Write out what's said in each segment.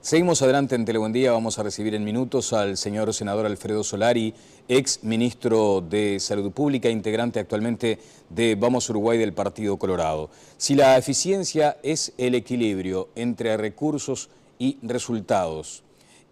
Seguimos adelante en Tele Buen Día. Vamos a recibir en minutos al señor senador Alfredo Solari, ex ministro de Salud Pública, integrante actualmente de Vamos Uruguay del Partido Colorado. Si la eficiencia es el equilibrio entre recursos y resultados,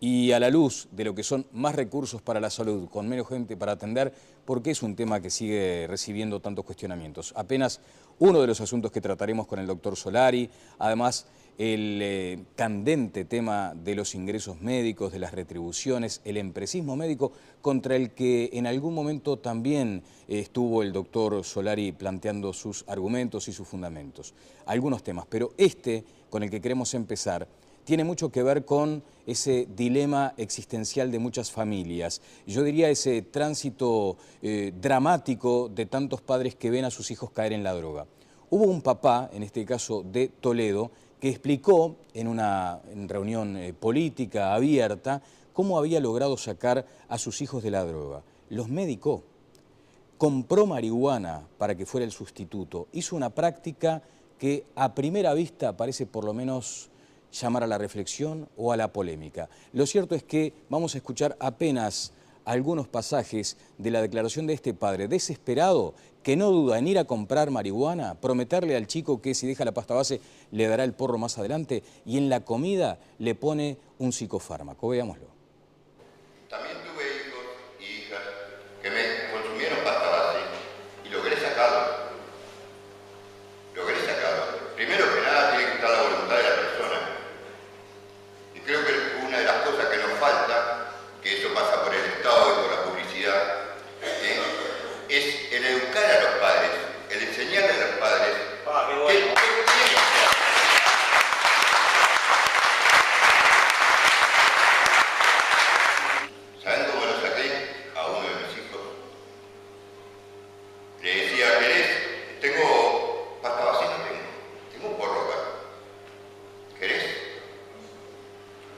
y a la luz de lo que son más recursos para la salud, con menos gente para atender, ¿por qué es un tema que sigue recibiendo tantos cuestionamientos? Apenas uno de los asuntos que trataremos con el doctor Solari, además el candente tema de los ingresos médicos, de las retribuciones, el empresismo médico, contra el que en algún momento también estuvo el doctor Solari planteando sus argumentos y sus fundamentos. Algunos temas, pero este con el que queremos empezar tiene mucho que ver con ese dilema existencial de muchas familias. Yo diría ese tránsito dramático de tantos padres que ven a sus hijos caer en la droga. Hubo un papá, en este caso de Toledo, que explicó en una reunión política abierta cómo había logrado sacar a sus hijos de la droga. Los medicó, compró marihuana para que fuera el sustituto, hizo una práctica que a primera vista parece por lo menos llamar a la reflexión o a la polémica. Lo cierto es que vamos a escuchar apenas algunos pasajes de la declaración de este padre desesperado que no duda en ir a comprar marihuana, prometerle al chico que si deja la pasta base le dará el porro más adelante y en la comida le pone un psicofármaco. Veámoslo. También tuve hijos y hijas que me consumieron pasta base y logré sacarlo. Primero que nada tiene que estar la voluntad de la persona. Y creo que una de las cosas que nos falta, que eso pasa por el Estado y por la publicidad, es el educar a los padres, el enseñarle a los padres que tienen que hacer. ¿Saben cómo lo saqué a uno de mis hijos? Le decía, ¿querés? Tengo pasta base, no tengo porro acá. ¿Querés?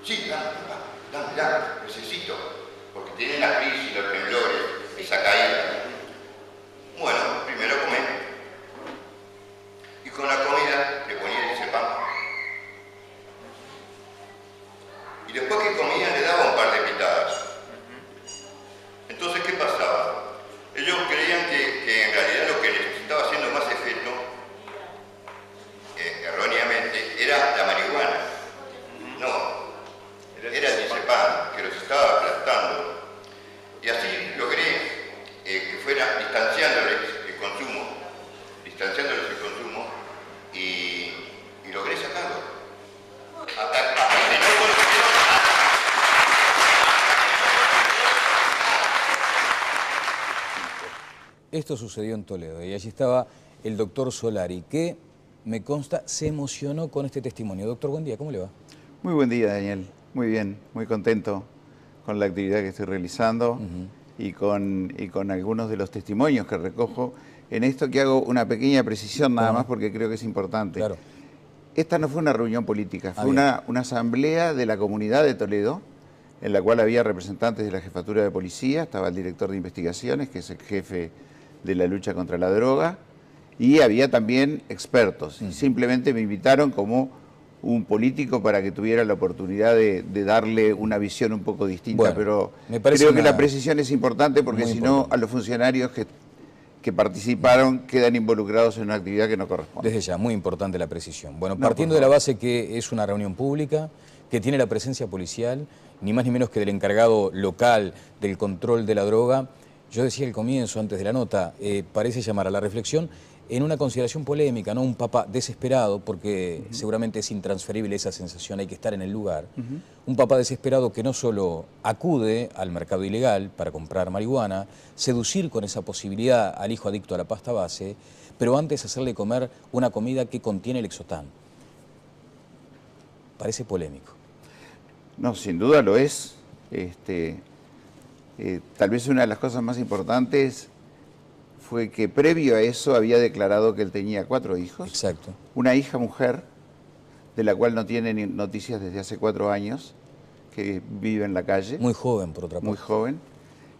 Sí, dame, necesito, porque tiene la crisis, los temblores, esa caída. Bueno, primero comé. Y con la comida le ponía ese pan. Y después que comía le daba un par de pitadas. Entonces, ¿qué pasaba? Ellos creían que en realidad lo que les estaba haciendo más efecto, erróneamente, era la marihuana. No. Era el diazepam, que los estaba aplastando. Y así logré que fuera distanciándoles el consumo y logré sacarlo. Hasta que no consiguieron. Esto sucedió en Toledo y allí estaba el doctor Solari, que me consta se emocionó con este testimonio. Doctor, buen día, ¿cómo le va? Muy buen día, Daniel. Muy bien, muy contento con la actividad que estoy realizando y con algunos de los testimonios que recojo. En esto que hago una pequeña precisión nada más porque creo que es importante. Claro. Esta no fue una reunión política, fue una asamblea de la comunidad de Toledo, en la cual había representantes de la jefatura de policía, estaba el director de investigaciones, que es el jefe de la lucha contra la droga, y había también expertos. Y simplemente me invitaron como un político para que tuviera la oportunidad de darle una visión un poco distinta, bueno, pero me parece creo que la precisión es importante porque si no importante. a los funcionarios que participaron quedan involucrados en una actividad que no corresponde. Desde ya, muy importante la precisión. Bueno, partiendo de la base que es una reunión pública, que tiene la presencia policial, ni más ni menos que del encargado local del control de la droga, yo decía al comienzo, antes de la nota, parece llamar a la reflexión en una consideración polémica, ¿no? Un papá desesperado, porque seguramente es intransferible esa sensación, hay que estar en el lugar. Un papá desesperado que no solo acude al mercado ilegal para comprar marihuana, seducir con esa posibilidad al hijo adicto a la pasta base, pero antes hacerle comer una comida que contiene el Lexotan. Parece polémico. No, sin duda lo es. Tal vez una de las cosas más importantes fue que previo a eso había declarado que él tenía 4 hijos. Exacto. Una hija mujer, de la cual no tiene noticias desde hace 4 años, que vive en la calle. Muy joven, por otra parte. Muy joven.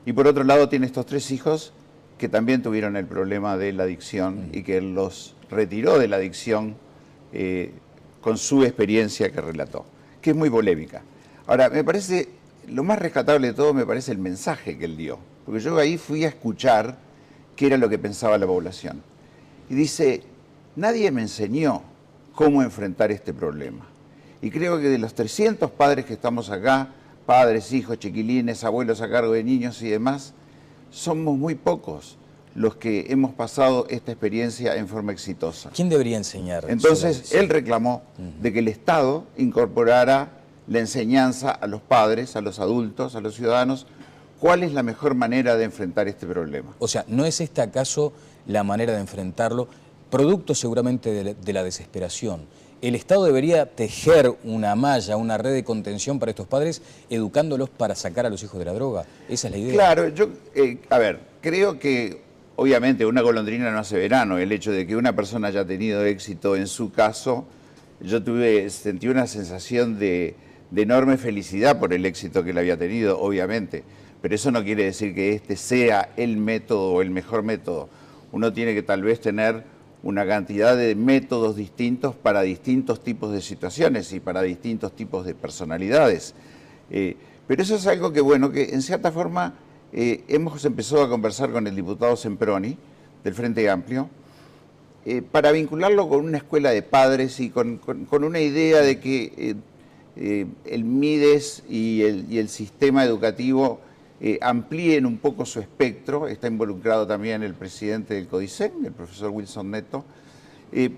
Y por otro lado tiene estos 3 hijos que también tuvieron el problema de la adicción y que él los retiró de la adicción con su experiencia que relató. que es muy polémica. Ahora, me parece, lo más rescatable de todo me parece el mensaje que él dio, porque yo ahí fui a escuchar qué era lo que pensaba la población. Y dice, nadie me enseñó cómo enfrentar este problema. Y creo que de los 300 padres que estamos acá, padres, hijos, chiquilines, abuelos a cargo de niños y demás, somos muy pocos los que hemos pasado esta experiencia en forma exitosa. ¿Quién debería enseñar? Entonces, él reclamó de que el Estado incorporara la enseñanza a los padres, a los adultos, a los ciudadanos, cuál es la mejor manera de enfrentar este problema. O sea, ¿no es esta acaso la manera de enfrentarlo? Producto seguramente de la desesperación. ¿El Estado debería tejer una malla, una red de contención para estos padres, educándolos para sacar a los hijos de la droga? Esa es la idea. Claro, yo, a ver, creo que obviamente una golondrina no hace verano. El hecho de que una persona haya tenido éxito en su caso, yo sentí una sensación de enorme felicidad por el éxito que él había tenido, obviamente. Pero eso no quiere decir que este sea el método o el mejor método. Uno tiene que tal vez tener una cantidad de métodos distintos para distintos tipos de situaciones y para distintos tipos de personalidades. Pero eso es algo que, bueno, que en cierta forma hemos empezado a conversar con el diputado Semproni, del Frente Amplio, para vincularlo con una escuela de padres y con una idea de que el MIDES y el sistema educativo amplíen un poco su espectro. Está involucrado también el presidente del CODICEN, el profesor Wilson Neto,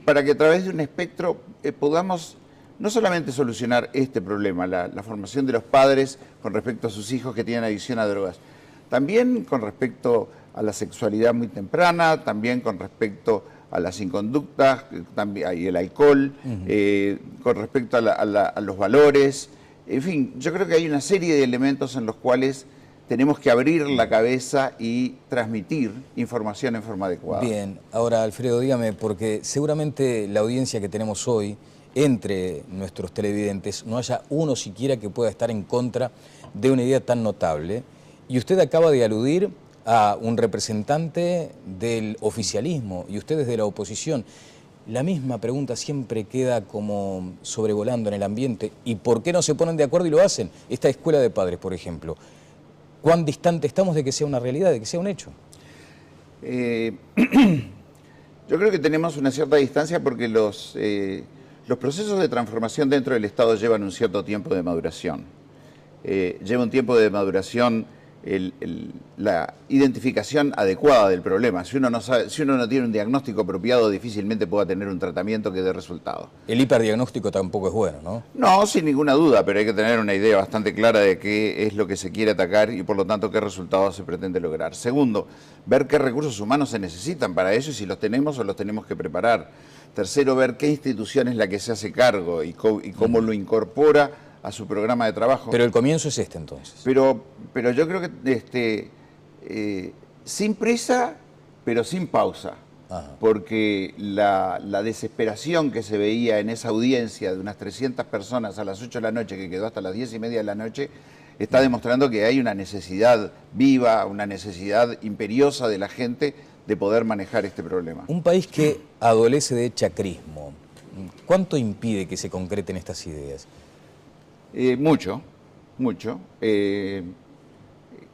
para que a través de un espectro podamos no solamente solucionar este problema, la formación de los padres con respecto a sus hijos que tienen adicción a drogas, también con respecto a la sexualidad muy temprana, también con respecto a las inconductas y el alcohol, con respecto a los valores. En fin, yo creo que hay una serie de elementos en los cuales tenemos que abrir la cabeza y transmitir información en forma adecuada. Bien, ahora Alfredo, dígame, porque seguramente la audiencia que tenemos hoy, entre nuestros televidentes, no haya uno siquiera que pueda estar en contra de una idea tan notable. Y usted acaba de aludir a un representante del oficialismo y ustedes de la oposición. La misma pregunta siempre queda como sobrevolando en el ambiente. ¿Y por qué no se ponen de acuerdo y lo hacen? Esta escuela de padres, por ejemplo. ¿Cuán distante estamos de que sea una realidad, de que sea un hecho? Yo creo que tenemos una cierta distancia porque los procesos de transformación dentro del Estado llevan un cierto tiempo de maduración. Lleva un tiempo de maduración la identificación adecuada del problema. Si uno no tiene un diagnóstico apropiado, difícilmente pueda tener un tratamiento que dé resultado. El hiperdiagnóstico tampoco es bueno, ¿no? No, sin ninguna duda, pero hay que tener una idea bastante clara de qué es lo que se quiere atacar y por lo tanto qué resultados se pretende lograr. Segundo, ver qué recursos humanos se necesitan para eso y si los tenemos o los tenemos que preparar. Tercero, ver qué institución es la que se hace cargo y cómo lo incorpora a su programa de trabajo. Pero el comienzo es este entonces. Pero yo creo que sin prisa, pero sin pausa. Ajá. Porque la desesperación que se veía en esa audiencia de unas 300 personas a las 8 de la noche, que quedó hasta las 10:30 de la noche, está demostrando que hay una necesidad viva, una necesidad imperiosa de la gente de poder manejar este problema. Un país que adolece de chacrismo, ¿cuánto impide que se concreten estas ideas? Mucho.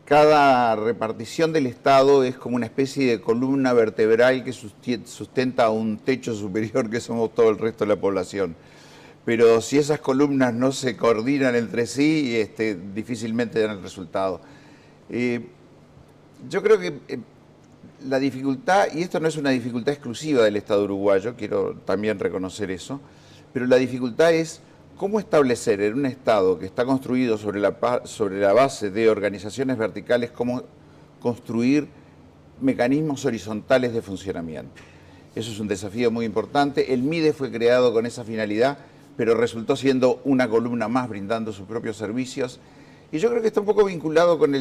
Cada repartición del Estado es como una especie de columna vertebral que sustenta un techo superior que somos todo el resto de la población. Pero si esas columnas no se coordinan entre sí, difícilmente dan el resultado. Yo creo que la dificultad, y esto no es una dificultad exclusiva del Estado uruguayo, quiero también reconocer eso, pero la dificultad es cómo establecer en un Estado que está construido sobre la base de organizaciones verticales, cómo construir mecanismos horizontales de funcionamiento. Eso es un desafío muy importante. El MIDES fue creado con esa finalidad, pero resultó siendo una columna más brindando sus propios servicios. Y yo creo que está un poco vinculado con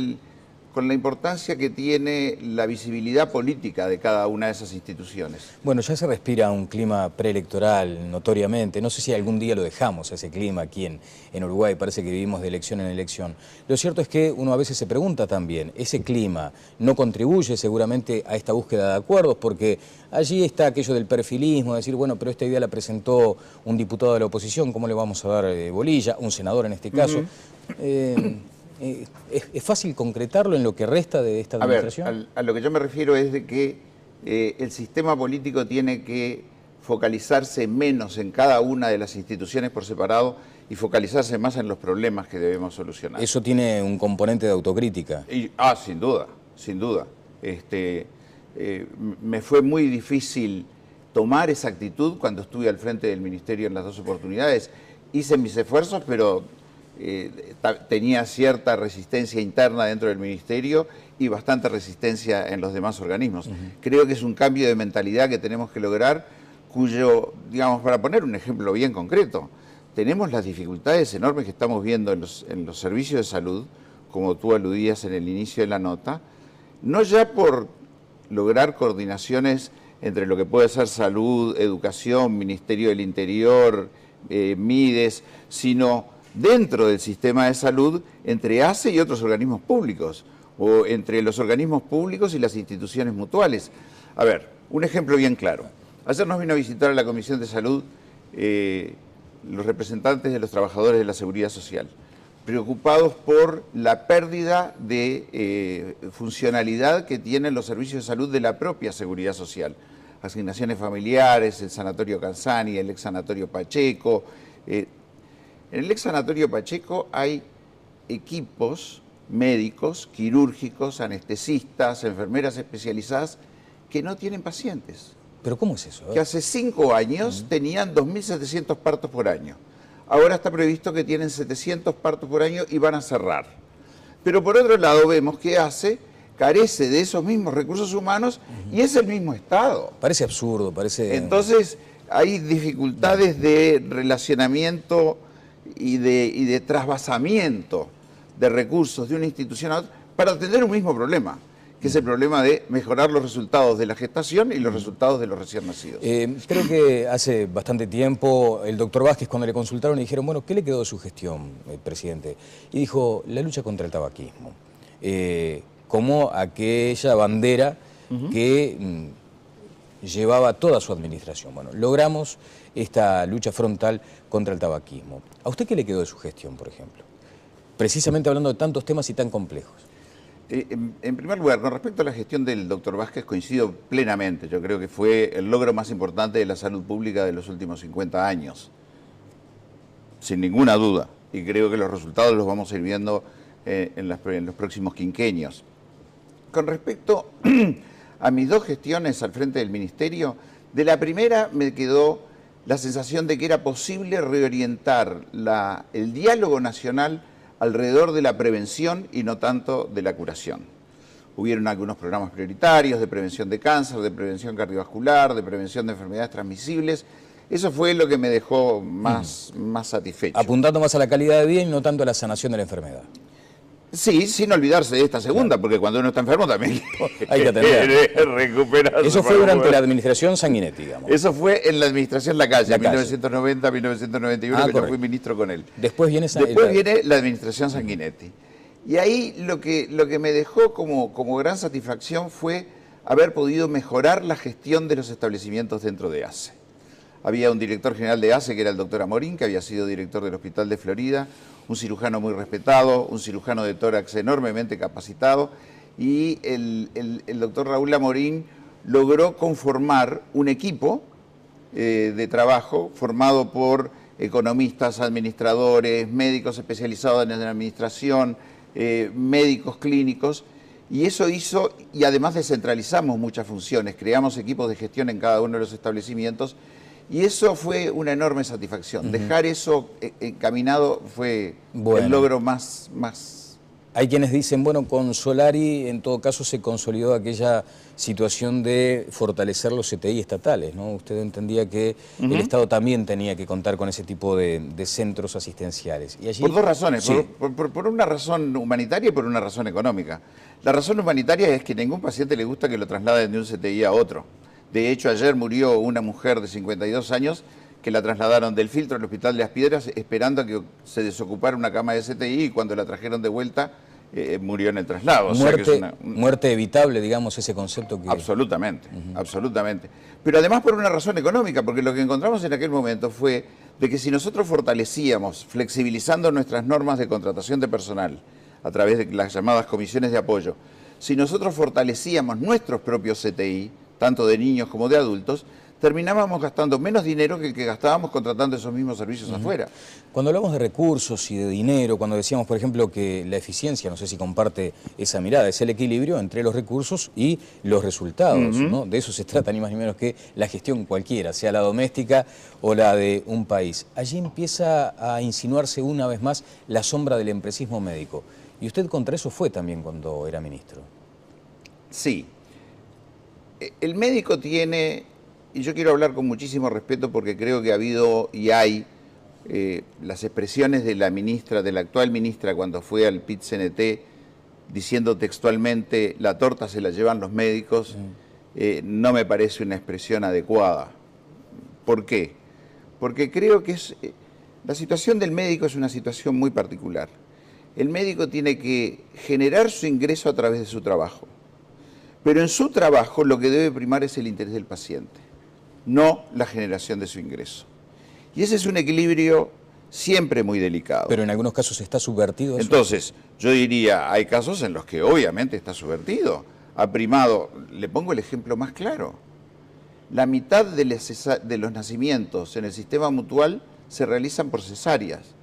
con la importancia que tiene la visibilidad política de cada una de esas instituciones. Bueno, ya se respira un clima preelectoral, notoriamente. No sé si algún día lo dejamos, ese clima aquí en Uruguay. Parece que vivimos de elección en elección. Lo cierto es que uno a veces se pregunta también, ¿ese clima no contribuye seguramente a esta búsqueda de acuerdos? Porque allí está aquello del perfilismo, de decir, bueno, pero esta idea la presentó un diputado de la oposición, ¿cómo le vamos a dar bolilla? Un senador en este caso. ¿Es fácil concretarlo en lo que resta de esta administración? A ver, a lo que yo me refiero es de que el sistema político tiene que focalizarse menos en cada una de las instituciones por separado y focalizarse más en los problemas que debemos solucionar. Eso tiene un componente de autocrítica. Sin duda, sin duda. Me fue muy difícil tomar esa actitud cuando estuve al frente del Ministerio en las dos oportunidades. Hice mis esfuerzos, pero tenía cierta resistencia interna dentro del Ministerio y bastante resistencia en los demás organismos. Creo que es un cambio de mentalidad que tenemos que lograr, cuyo, digamos, para poner un ejemplo bien concreto, tenemos las dificultades enormes que estamos viendo en los servicios de salud, como tú aludías en el inicio de la nota, no ya por lograr coordinaciones entre lo que puede ser salud, educación, Ministerio del Interior, MIDES, sino dentro del sistema de salud entre ACE y otros organismos públicos, o entre los organismos públicos y las instituciones mutuales. A ver, un ejemplo bien claro. Ayer nos vino a visitar a la Comisión de Salud los representantes de los trabajadores de la Seguridad Social, preocupados por la pérdida de funcionalidad que tienen los servicios de salud de la propia Seguridad Social. Asignaciones familiares, el Sanatorio Canzani, el ex Sanatorio Pacheco. En el ex Sanatorio Pacheco hay equipos médicos, quirúrgicos, anestesistas, enfermeras especializadas que no tienen pacientes. ¿Pero cómo es eso? Que hace 5 años tenían 2.700 partos por año. Ahora está previsto que tienen 700 partos por año y van a cerrar. Pero por otro lado vemos que ACE carece de esos mismos recursos humanos y es el mismo Estado. Parece absurdo, parece... Entonces hay dificultades de relacionamiento y de trasvasamiento de recursos de una institución a otra para atender un mismo problema, que es el problema de mejorar los resultados de la gestación y los resultados de los recién nacidos. Creo que hace bastante tiempo el doctor Vázquez, cuando le consultaron, le dijeron, bueno, ¿qué le quedó de su gestión, presidente? Y dijo, la lucha contra el tabaquismo, como aquella bandera que llevaba toda su administración. Bueno, logramos esta lucha frontal contra el tabaquismo. ¿A usted qué le quedó de su gestión, por ejemplo? Precisamente hablando de tantos temas y tan complejos. En primer lugar, con respecto a la gestión del doctor Vázquez, coincido plenamente. Yo creo que fue el logro más importante de la salud pública de los últimos 50 años. Sin ninguna duda. Y creo que los resultados los vamos a ir viendo en los próximos quinquenios. Con respecto a mis dos gestiones al frente del Ministerio, de la primera me quedó la sensación de que era posible reorientar el diálogo nacional alrededor de la prevención y no tanto de la curación. Hubieron algunos programas prioritarios de prevención de cáncer, de prevención cardiovascular, de prevención de enfermedades transmisibles. Eso fue lo que me dejó más satisfecho. Apuntando más a la calidad de vida y no tanto a la sanación de la enfermedad. Sí, sin olvidarse de esta segunda, porque cuando uno está enfermo también hay que atender. Recuperarse. Eso fue durante la administración Sanguinetti, digamos. Eso fue en la administración Lacalle, 1990-1991, que yo fui ministro con él. Después viene la administración Sanguinetti. Y ahí lo que me dejó como gran satisfacción fue haber podido mejorar la gestión de los establecimientos dentro de ACE. Había un director general de ACE, que era el doctor Amorín, que había sido director del Hospital de Florida, un cirujano muy respetado, un cirujano de tórax enormemente capacitado, y el doctor Raúl Amorín logró conformar un equipo de trabajo formado por economistas, administradores, médicos especializados en la administración, médicos clínicos, y eso hizo, y además descentralizamos muchas funciones, creamos equipos de gestión en cada uno de los establecimientos, y eso fue una enorme satisfacción. Dejar eso encaminado fue el logro más Hay quienes dicen, bueno, con Solari en todo caso se consolidó aquella situación de fortalecer los CTI estatales, ¿no? Usted entendía que el Estado también tenía que contar con ese tipo de centros asistenciales. Y allí, por dos razones, sí. por una razón humanitaria y por una razón económica. La razón humanitaria es que a ningún paciente le gusta que lo trasladen de un CTI a otro. De hecho, ayer murió una mujer de 52 años que la trasladaron del Filtro al Hospital de Las Piedras esperando a que se desocupara una cama de CTI y cuando la trajeron de vuelta murió en el traslado. Muerte, o sea que muerte evitable, digamos, ese concepto que... Absolutamente, absolutamente. Pero además por una razón económica, porque lo que encontramos en aquel momento fue de que si nosotros fortalecíamos, flexibilizando nuestras normas de contratación de personal a través de las llamadas comisiones de apoyo, si nosotros fortalecíamos nuestros propios CTI, tanto de niños como de adultos, terminábamos gastando menos dinero que el que gastábamos contratando esos mismos servicios afuera. Cuando hablamos de recursos y de dinero, cuando decíamos, por ejemplo, que la eficiencia, no sé si comparte esa mirada, es el equilibrio entre los recursos y los resultados, ¿no? De eso se trata ni más ni menos que la gestión cualquiera, sea la doméstica o la de un país. Allí empieza a insinuarse una vez más la sombra del empresismo médico. Y usted contra eso fue también cuando era ministro. Sí. El médico tiene, y yo quiero hablar con muchísimo respeto porque creo que ha habido y hay las expresiones de la ministra, de la actual ministra cuando fue al PIT-CNT diciendo textualmente la torta se la llevan los médicos, no me parece una expresión adecuada. ¿Por qué? Porque creo que la situación del médico es una situación muy particular. El médico tiene que generar su ingreso a través de su trabajo. Pero en su trabajo lo que debe primar es el interés del paciente, no la generación de su ingreso. Y ese es un equilibrio siempre muy delicado. Pero en algunos casos está subvertido eso. Entonces, yo diría, hay casos en los que obviamente está subvertido. Ha primado, le pongo el ejemplo más claro, la mitad de los nacimientos en el sistema mutual se realizan por cesáreas,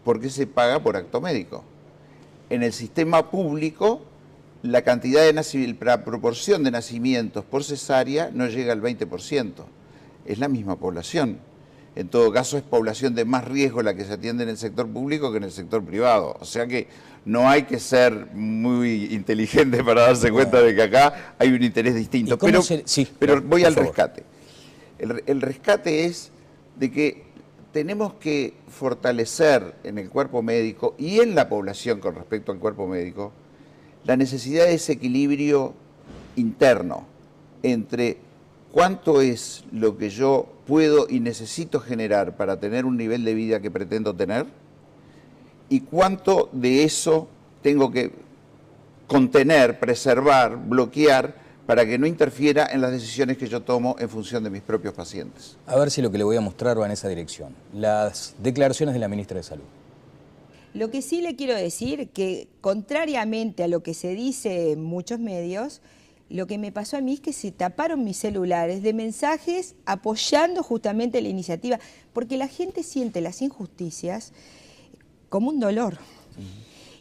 porque se paga por acto médico. En el sistema público, la cantidad de la proporción de nacimientos por cesárea no llega al 20%. Es la misma población. En todo caso, es población de más riesgo la que se atiende en el sector público que en el sector privado. O sea que no hay que ser muy inteligente para darse cuenta de que acá hay un interés distinto. Pero voy al rescate. El rescate es de que tenemos que fortalecer en el cuerpo médico y en la población con respecto al cuerpo médico la necesidad de ese equilibrio interno entre cuánto es lo que yo puedo y necesito generar para tener un nivel de vida que pretendo tener y cuánto de eso tengo que contener, preservar, bloquear para que no interfiera en las decisiones que yo tomo en función de mis propios pacientes. A ver si lo que le voy a mostrar va en esa dirección. Las declaraciones de la ministra de Salud. Lo que sí le quiero decir que, contrariamente a lo que se dice en muchos medios, lo que me pasó a mí es que se taparon mis celulares de mensajes apoyando justamente la iniciativa, porque la gente siente las injusticias como un dolor.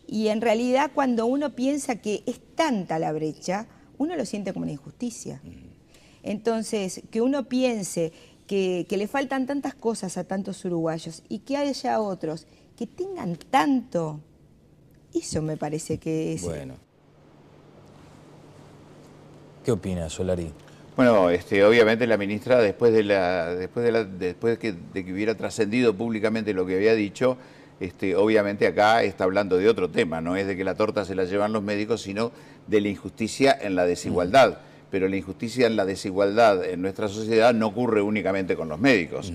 Y en realidad cuando uno piensa que es tanta la brecha, uno lo siente como una injusticia. Entonces, que uno piense que le faltan tantas cosas a tantos uruguayos y que haya otros que tengan tanto, eso me parece que es... Bueno. ¿Qué opina, Solari? Bueno, obviamente la ministra, después de que hubiera trascendido públicamente lo que había dicho, obviamente acá está hablando de otro tema, no es de que la torta se la llevan los médicos, sino de la injusticia en la desigualdad. Pero la injusticia en la desigualdad en nuestra sociedad no ocurre únicamente con los médicos,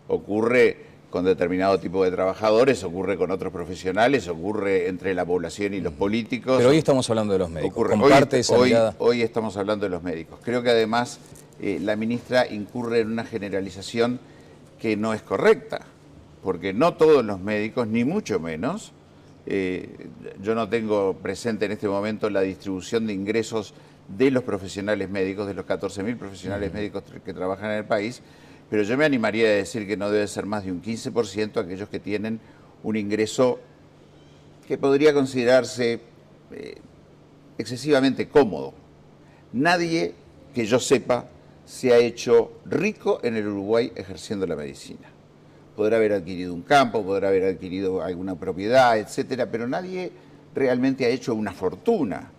ocurre con determinado tipo de trabajadores, ocurre con otros profesionales, ocurre entre la población y los políticos. Pero hoy estamos hablando de los médicos. ¿Comparte esa mirada? Hoy estamos hablando de los médicos. Creo que además la ministra incurre en una generalización que no es correcta, porque no todos los médicos, ni mucho menos, yo no tengo presente en este momento la distribución de ingresos de los profesionales médicos, de los 14.000 profesionales médicos que trabajan en el país, pero yo me animaría a decir que no debe ser más de un 15% aquellos que tienen un ingreso que podría considerarse excesivamente cómodo. Nadie que yo sepa se ha hecho rico en el Uruguay ejerciendo la medicina. Podrá haber adquirido un campo, podrá haber adquirido alguna propiedad, etcétera, pero nadie realmente ha hecho una fortuna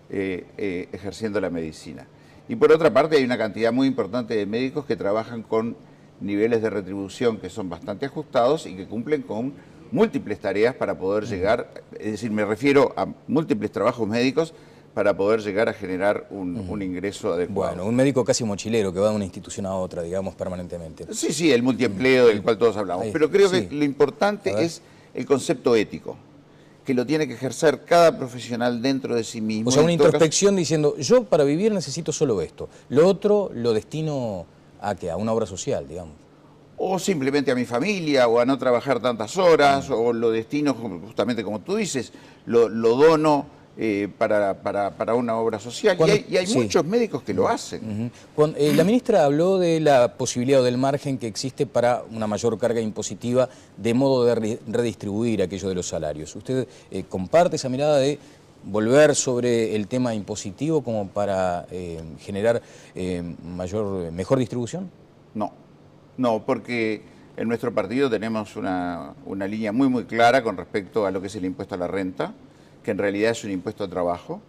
ejerciendo la medicina. Y por otra parte hay una cantidad muy importante de médicos que trabajan con niveles de retribución que son bastante ajustados y que cumplen con múltiples tareas para poder llegar, es decir, me refiero a múltiples trabajos médicos para poder llegar a generar un ingreso adecuado. Bueno, un médico casi mochilero que va de una institución a otra, digamos, permanentemente. Sí, sí, el multiempleo del cual todos hablamos. Ahí, pero creo sí. que lo importante es el concepto ético, que lo tiene que ejercer cada profesional dentro de sí mismo. O sea, una En todo caso, introspección diciendo, yo para vivir necesito solo esto. Lo otro lo destino a ¿qué? A una obra social, digamos. o simplemente a mi familia, o a no trabajar tantas horas, o lo destino, justamente como tú dices, lo dono para una obra social. Y hay sí. muchos médicos que lo hacen. La ministra habló de la posibilidad o del margen que existe para una mayor carga impositiva de modo de redistribuir aquello de los salarios. ¿Usted comparte esa mirada de volver sobre el tema impositivo como para generar mejor distribución? No, porque en nuestro partido tenemos una línea muy clara con respecto a lo que es el impuesto a la renta, que en realidad es un impuesto al trabajo,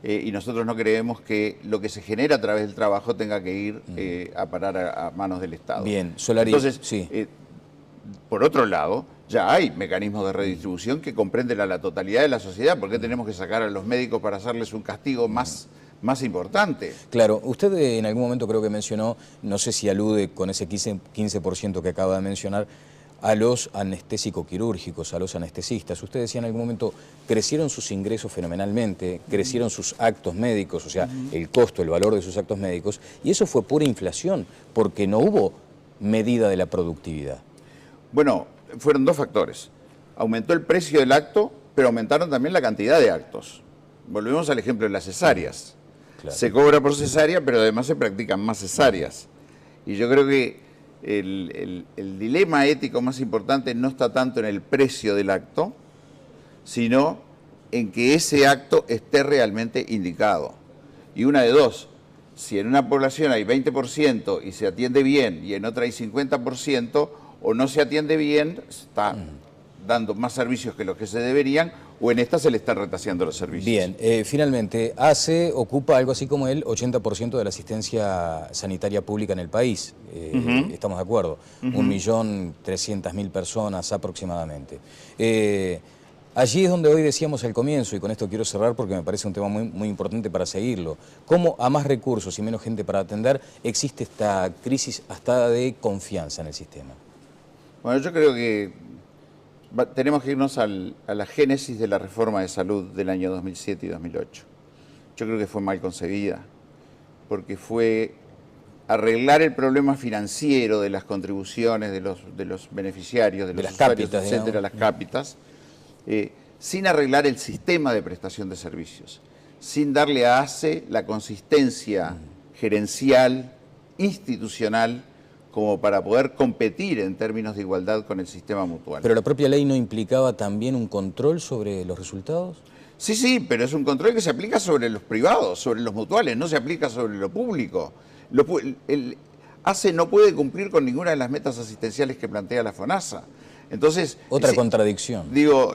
y nosotros no creemos que lo que se genera a través del trabajo tenga que ir a parar a manos del Estado. Bien, Solari, entonces, sí. Por otro lado, ya hay mecanismos de redistribución que comprenden a la totalidad de la sociedad. ¿Por qué tenemos que sacar a los médicos para hacerles un castigo más importante? Claro, usted en algún momento creo que mencionó, no sé si alude con ese 15% que acaba de mencionar, a los anestésico-quirúrgicos, a los anestesistas. Usted decía en algún momento, crecieron sus ingresos fenomenalmente, crecieron sus actos médicos, o sea, el costo, el valor de sus actos médicos, y eso fue pura inflación, porque no hubo medida de la productividad. Bueno, fueron dos factores. Aumentó el precio del acto, pero aumentaron también la cantidad de actos. Volvemos al ejemplo de las cesáreas. Claro. Se cobra por cesárea, pero además se practican más cesáreas. Y yo creo que el dilema ético más importante no está tanto en el precio del acto, sino en que ese acto esté realmente indicado. Y una de dos, si en una población hay 20% y se atiende bien, y en otra hay 50%, o no se atiende bien, está dando más servicios que los que se deberían, o en esta se le están retaseando los servicios. Bien, finalmente, ACE ocupa algo así como el 80% de la asistencia sanitaria pública en el país. Estamos de acuerdo. 1.300.000 personas aproximadamente. Allí es donde hoy decíamos al comienzo, y con esto quiero cerrar porque me parece un tema muy importante para seguirlo, cómo a más recursos y menos gente para atender existe esta crisis hasta de confianza en el sistema. Bueno, yo creo que tenemos que irnos a la génesis de la reforma de salud del año 2007 y 2008. Yo creo que fue mal concebida, porque fue arreglar el problema financiero de las contribuciones de los beneficiarios, de los usuarios, cápitas, etcétera, las cápitas, sin arreglar el sistema de prestación de servicios, sin darle a ACE la consistencia gerencial, institucional, como para poder competir en términos de igualdad con el sistema mutual. ¿Pero la propia ley no implicaba también un control sobre los resultados? Sí, pero es un control que se aplica sobre los privados, sobre los mutuales, no se aplica sobre lo público. El ACE no puede cumplir con ninguna de las metas asistenciales que plantea la FONASA. Entonces, otra contradicción. Digo,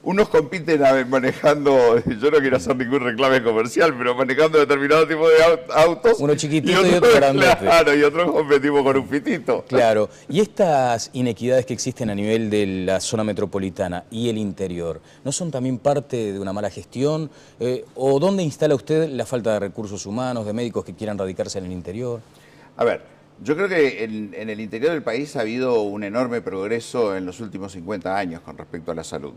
unos compiten manejando, yo no quiero hacer ningún reclame comercial, pero manejando determinado tipo de autos. Uno chiquitito y otro grandote. Claro, y otros competimos con un pitito. Claro. ¿Y estas inequidades que existen a nivel de la zona metropolitana y el interior, no son también parte de una mala gestión? ¿O dónde instala usted la falta de recursos humanos, de médicos que quieran radicarse en el interior? A ver, yo creo que en el interior del país ha habido un enorme progreso en los últimos 50 años con respecto a la salud.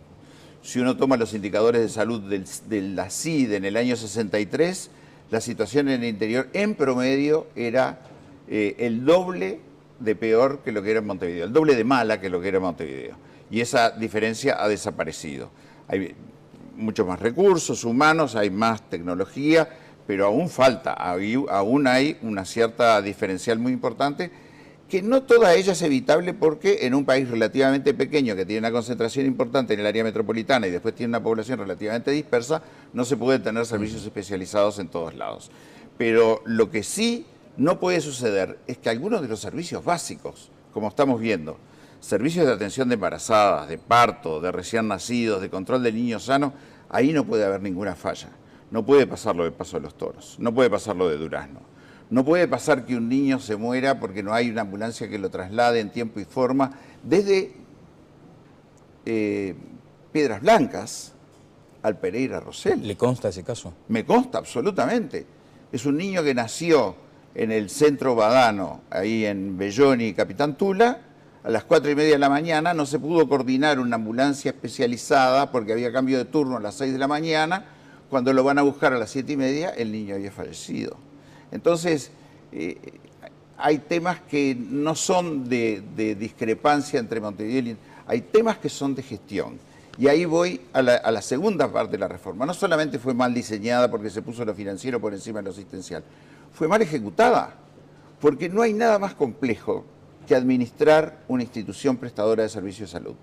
Si uno toma los indicadores de salud de la CID en el año 63, la situación en el interior en promedio era el doble de peor que lo que era en Montevideo, el doble de mala que lo que era en Montevideo. Y esa diferencia ha desaparecido. Hay muchos más recursos humanos, hay más tecnología, pero aún falta, aún hay una cierta diferencial muy importante, que no toda ella es evitable porque en un país relativamente pequeño que tiene una concentración importante en el área metropolitana y después tiene una población relativamente dispersa, no se pueden tener servicios especializados en todos lados. Pero lo que sí no puede suceder es que algunos de los servicios básicos, como estamos viendo, servicios de atención de embarazadas, de parto, de recién nacidos, de control del niño sano, ahí no puede haber ninguna falla. No puede pasar lo de Paso de los Toros, no puede pasar lo de Durazno. No puede pasar que un niño se muera porque no hay una ambulancia que lo traslade en tiempo y forma desde Piedras Blancas al Pereira Rosell. ¿Le consta ese caso? Me consta, absolutamente. Es un niño que nació en el centro Badano, ahí en Belloni y Capitán Tula. A las 4:30 de la mañana no se pudo coordinar una ambulancia especializada porque había cambio de turno a las 6 de la mañana. Cuando lo van a buscar a las 7:30, el niño había fallecido. Entonces, hay temas que no son de discrepancia entre Montevideo y... Hay temas que son de gestión. Y ahí voy a la segunda parte de la reforma. No solamente fue mal diseñada porque se puso lo financiero por encima de lo asistencial, fue mal ejecutada, porque no hay nada más complejo que administrar una institución prestadora de servicios de salud.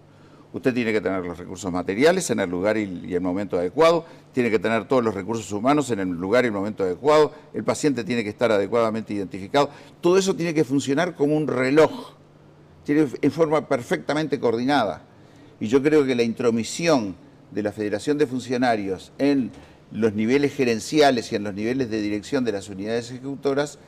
Usted tiene que tener los recursos materiales en el lugar y el momento adecuado, tiene que tener todos los recursos humanos en el lugar y el momento adecuado, el paciente tiene que estar adecuadamente identificado, todo eso tiene que funcionar como un reloj, tiene en forma perfectamente coordinada. Y yo creo que la intromisión de la Federación de Funcionarios en los niveles gerenciales y en los niveles de dirección de las unidades ejecutoras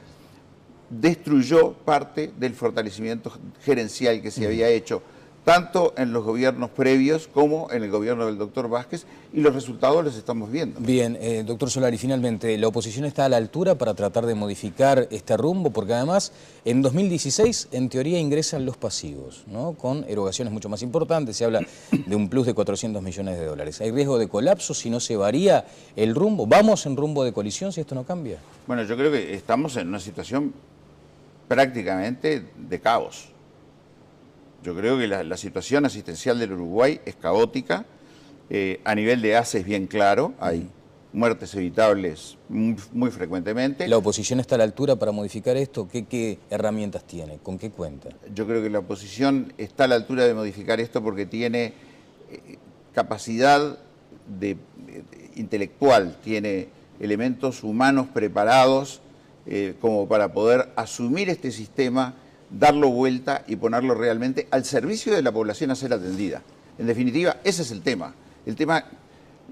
destruyó parte del fortalecimiento gerencial que se había hecho tanto en los gobiernos previos como en el gobierno del doctor Vázquez, y los resultados los estamos viendo. Bien, doctor Solari, finalmente, ¿la oposición está a la altura para tratar de modificar este rumbo? Porque además, en 2016, en teoría, ingresan los pasivos, ¿no? Con erogaciones mucho más importantes, se habla de un plus de 400 millones de dólares. ¿Hay riesgo de colapso si no se varía el rumbo? ¿Vamos en rumbo de colisión si esto no cambia? Bueno, yo creo que estamos en una situación prácticamente de caos. Yo creo que la situación asistencial del Uruguay es caótica, a nivel de ACE es bien claro, hay muertes evitables muy frecuentemente. ¿La oposición está a la altura para modificar esto? ¿Qué herramientas tiene? ¿Con qué cuenta? Yo creo que la oposición está a la altura de modificar esto porque tiene capacidad intelectual, tiene elementos humanos preparados como para poder asumir este sistema, darlo vuelta y ponerlo realmente al servicio de la población a ser atendida. En definitiva, ese es el tema.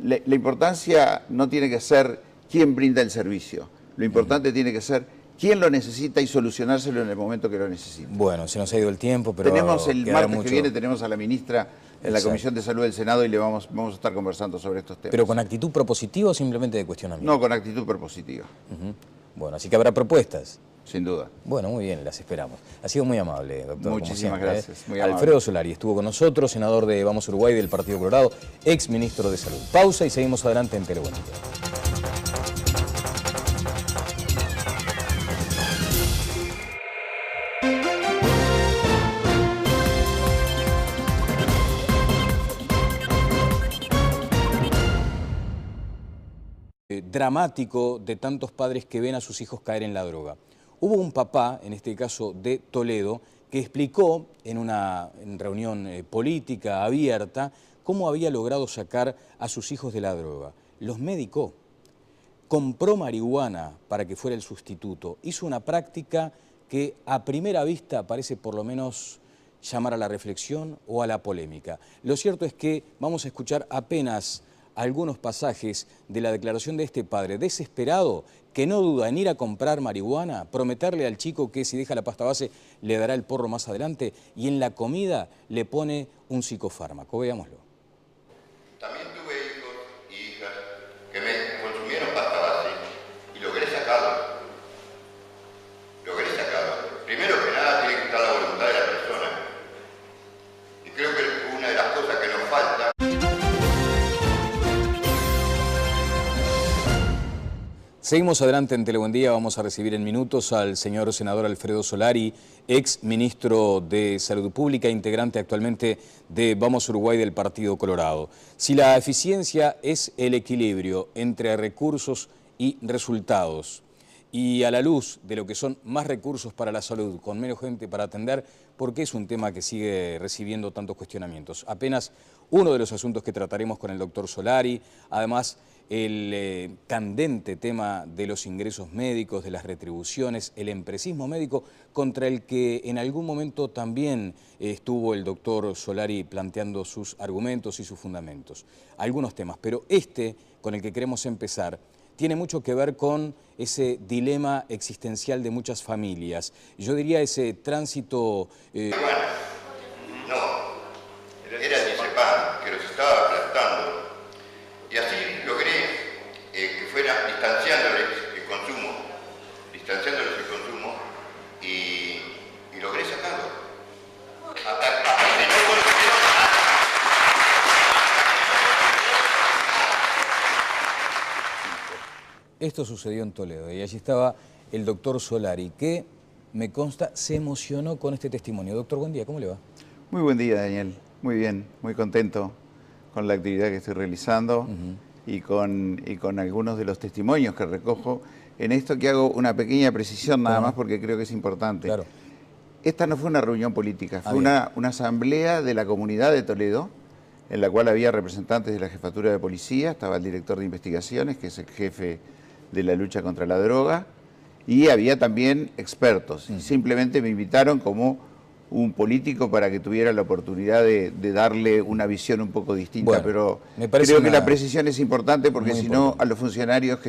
La importancia no tiene que ser quién brinda el servicio. Lo importante tiene que ser quién lo necesita y solucionárselo en el momento que lo necesita. Bueno, se nos ha ido el tiempo, pero tenemos el martes que viene, tenemos a la ministra en la Comisión de Salud del Senado y le vamos a estar conversando sobre estos temas. ¿Pero con actitud propositiva o simplemente de cuestionamiento? No, con actitud propositiva. Bueno, así que habrá propuestas. Sin duda. Bueno, muy bien, las esperamos. Ha sido muy amable, doctor. Muchísimas gracias. Muy Alfredo Solari estuvo con nosotros, senador de Vamos Uruguay del Partido Colorado, ex ministro de Salud. Pausa y seguimos adelante en Telebuendia. Dramático de tantos padres que ven a sus hijos caer en la droga. Hubo un papá, en este caso de Toledo, que explicó en una reunión política abierta cómo había logrado sacar a sus hijos de la droga. Los medicó, compró marihuana para que fuera el sustituto, hizo una práctica que a primera vista parece por lo menos llamar a la reflexión o a la polémica. Lo cierto es que vamos a escuchar apenas algunos pasajes de la declaración de este padre desesperado que no duda en ir a comprar marihuana, prometerle al chico que si deja la pasta base le dará el porro más adelante y en la comida le pone un psicofármaco. Veámoslo. También tuve hijos y hijas que me consumieron pasta base y logré sacarlo. Primero que nada tiene que estar la voluntad de la persona. Y creo que una de las cosas que nos falta... Seguimos adelante en Telebuendía, vamos a recibir en minutos al señor senador Alfredo Solari, ex ministro de Salud Pública, integrante actualmente de Vamos Uruguay del Partido Colorado. Si la eficiencia es el equilibrio entre recursos y resultados, y a la luz de lo que son más recursos para la salud, con menos gente para atender, ¿por qué es un tema que sigue recibiendo tantos cuestionamientos? Apenas uno de los asuntos que trataremos con el doctor Solari, además el candente tema de los ingresos médicos, de las retribuciones, el empresismo médico, contra el que en algún momento también estuvo el doctor Solari planteando sus argumentos y sus fundamentos. Algunos temas, pero este con el que queremos empezar tiene mucho que ver con ese dilema existencial de muchas familias. Yo diría ese tránsito... Bueno, no, era el diazepam que los estaba aplastando. Y así logré que fuera distanciándoles el consumo y logré sacarlo. Hasta que no consiguieron. Esto sucedió en Toledo y allí estaba el doctor Solari, que me consta se emocionó con este testimonio. Doctor, buen día, ¿cómo le va? Muy buen día, Daniel. Muy bien, muy contento con la actividad que estoy realizando y con algunos de los testimonios que recojo. En esto que hago una pequeña precisión nada más porque creo que es importante. Claro. Esta no fue una reunión política, fue una asamblea de la comunidad de Toledo, en la cual había representantes de la Jefatura de Policía, estaba el director de investigaciones, que es el jefe de la lucha contra la droga, y había también expertos. Y simplemente me invitaron como un político para que tuviera la oportunidad de darle una visión un poco distinta, bueno, pero me parece creo que la precisión es importante porque si no importante. a los funcionarios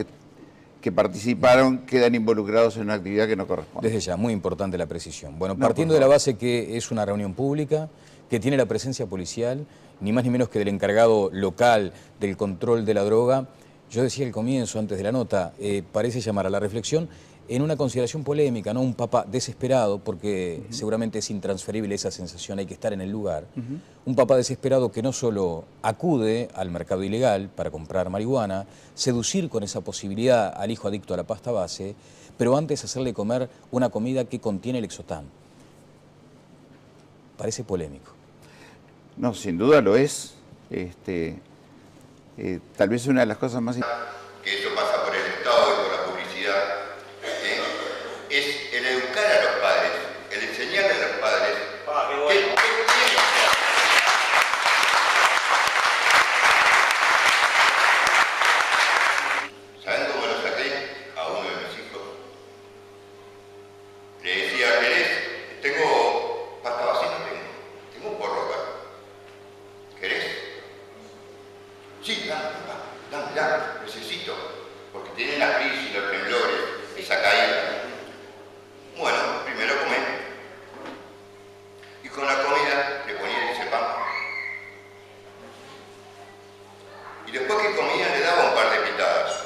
que participaron quedan involucrados en una actividad que no corresponde. Desde ya, muy importante la precisión. Bueno, partiendo de la base que es una reunión pública, que tiene la presencia policial, ni más ni menos que del encargado local del control de la droga, yo decía al comienzo, antes de la nota, parece llamar a la reflexión en una consideración polémica, ¿no? Un papá desesperado, porque seguramente es intransferible esa sensación, hay que estar en el lugar. Un papá desesperado que no solo acude al mercado ilegal para comprar marihuana, seducir con esa posibilidad al hijo adicto a la pasta base, pero antes hacerle comer una comida que contiene el Lexotan. Parece polémico. No, sin duda lo es. Tal vez una de las cosas más importantes. Que eso pasa por el Estado y por la publicidad, es el educar a los padres, el enseñar a los padres qué tienen que hacer. ¿Saben cómo lo saqué a uno de mis hijos? Le decía, ¿querés? Tengo pasta base, no tengo un porro acá. ¿Querés? Sí, dame, necesito, porque tiene la crisis, los temblores, esa caída. Bueno, primero comé. Y con la comida le ponía el diazepam. Y después que comía le daba un par de pitadas.